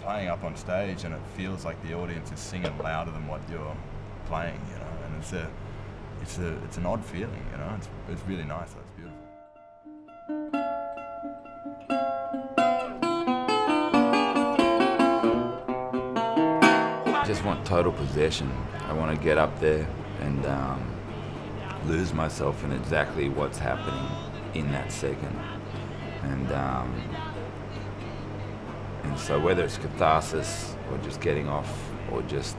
playing up on stage and it feels like the audience is singing louder than what you're playing, you know, and it's an odd feeling, you know. It's really nice. It's beautiful. I just want total possession. I want to get up there and lose myself in exactly what's happening in that second. And so whether it's catharsis or just getting off or just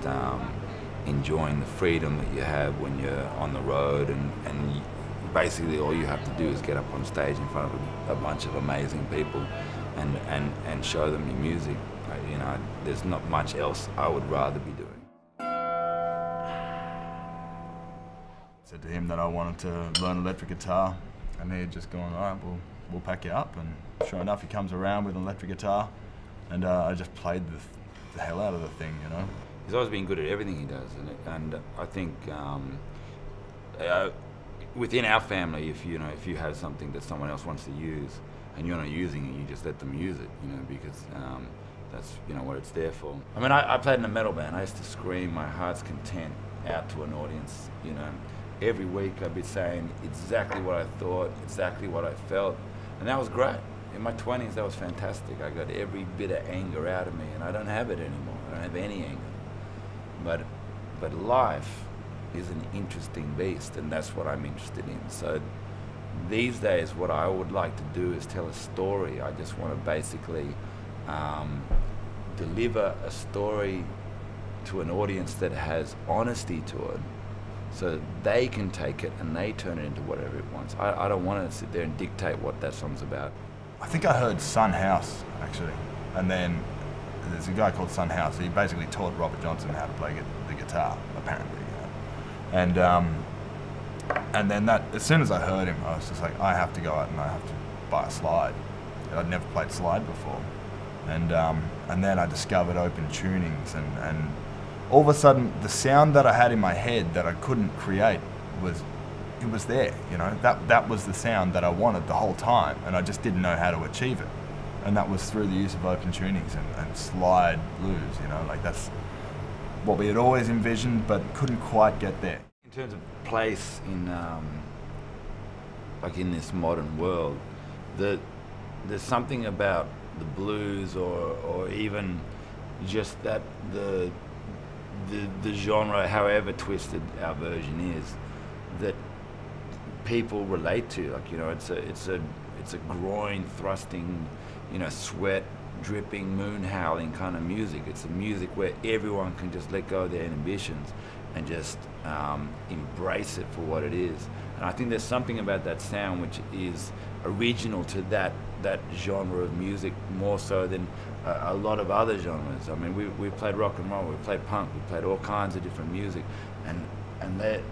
enjoying the freedom that you have when you're on the road and basically all you have to do is get up on stage in front of a bunch of amazing people and show them your music. You know, there's not much else I would rather be doing. I said to him that I wanted to learn electric guitar, and he had just gone, all right, we'll pack you up. And sure enough, he comes around with an electric guitar, and I just played the hell out of the thing, you know. He's always been good at everything he does, and I think within our family, if you have something that someone else wants to use and you're not using it, you just let them use it, you know, because that's what it's there for. I mean, I played in a metal band. I used to scream my heart's content out to an audience, you know. Every week I'd be saying exactly what I thought, exactly what I felt, and that was great. In my 20s, that was fantastic. I got every bit of anger out of me, and I don't have it anymore. I don't have any anger. But life is an interesting beast, and that's what I'm interested in. So these days, what I would like to do is tell a story. I just want to basically deliver a story to an audience that has honesty to it, so they can take it and they turn it into whatever it wants. I don't want to sit there and dictate what that song's about. I think I heard Son House, actually, and then there's a guy called Son House. He basically taught Robert Johnson how to play the guitar, apparently, you know. And then as soon as I heard him, I was just like, I have to go out and I have to buy a slide. I'd never played slide before. And then I discovered open tunings, and all of a sudden the sound that I had in my head that I couldn't create was there, you know. That was the sound that I wanted the whole time, and I just didn't know how to achieve it. And that was through the use of open tunings and slide blues, you know, like that's what we had always envisioned but couldn't quite get there. In terms of place in like in this modern world, there's something about the blues or even just that the genre, however twisted our version is, that people relate to. Like, you know, it's a groin thrusting, you know, sweat dripping, moon howling kind of music. It's a music where everyone can just let go of their inhibitions and just embrace it for what it is. And I think there's something about that sound which is original to that genre of music, more so than a lot of other genres. I mean, we played rock and roll, we played punk, we played all kinds of different music, and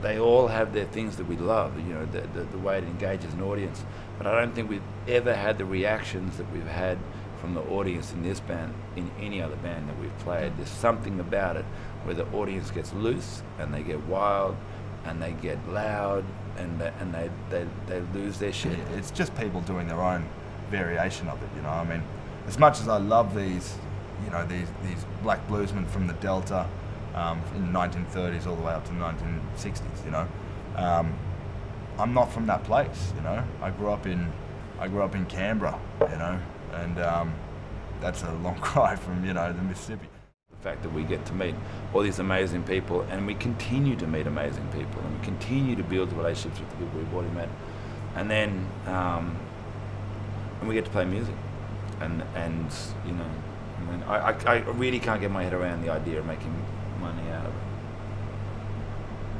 they all have their things that we love, you know, the way it engages an audience. But I don't think we've ever had the reactions that we've had from the audience in this band, in any other band that we've played. There's something about it where the audience gets loose and they get wild and they get loud and they lose their shit. It's just people doing their own variation of it, you know. I mean, as much as I love these, you know, these black bluesmen from the Delta in the 1930s all the way up to the 1960s, you know, I'm not from that place, you know. I grew up in Canberra, you know, and that's a long cry from, you know, the Mississippi. The fact that we get to meet all these amazing people, and we continue to meet amazing people, and we continue to build relationships with the people we've already met, and then and we get to play music, and you know, I mean, I really can't get my head around the idea of making money out of it.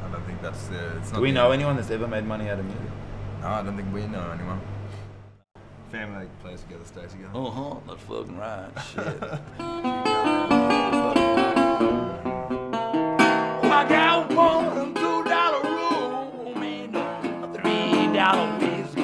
I don't think that's it's not. Do we know anyone that's ever made money out of music? No, I don't think we know anyone. Family plays together, stays together. That's fucking right. Shit. I got $1 and $2 room and a $3 piece.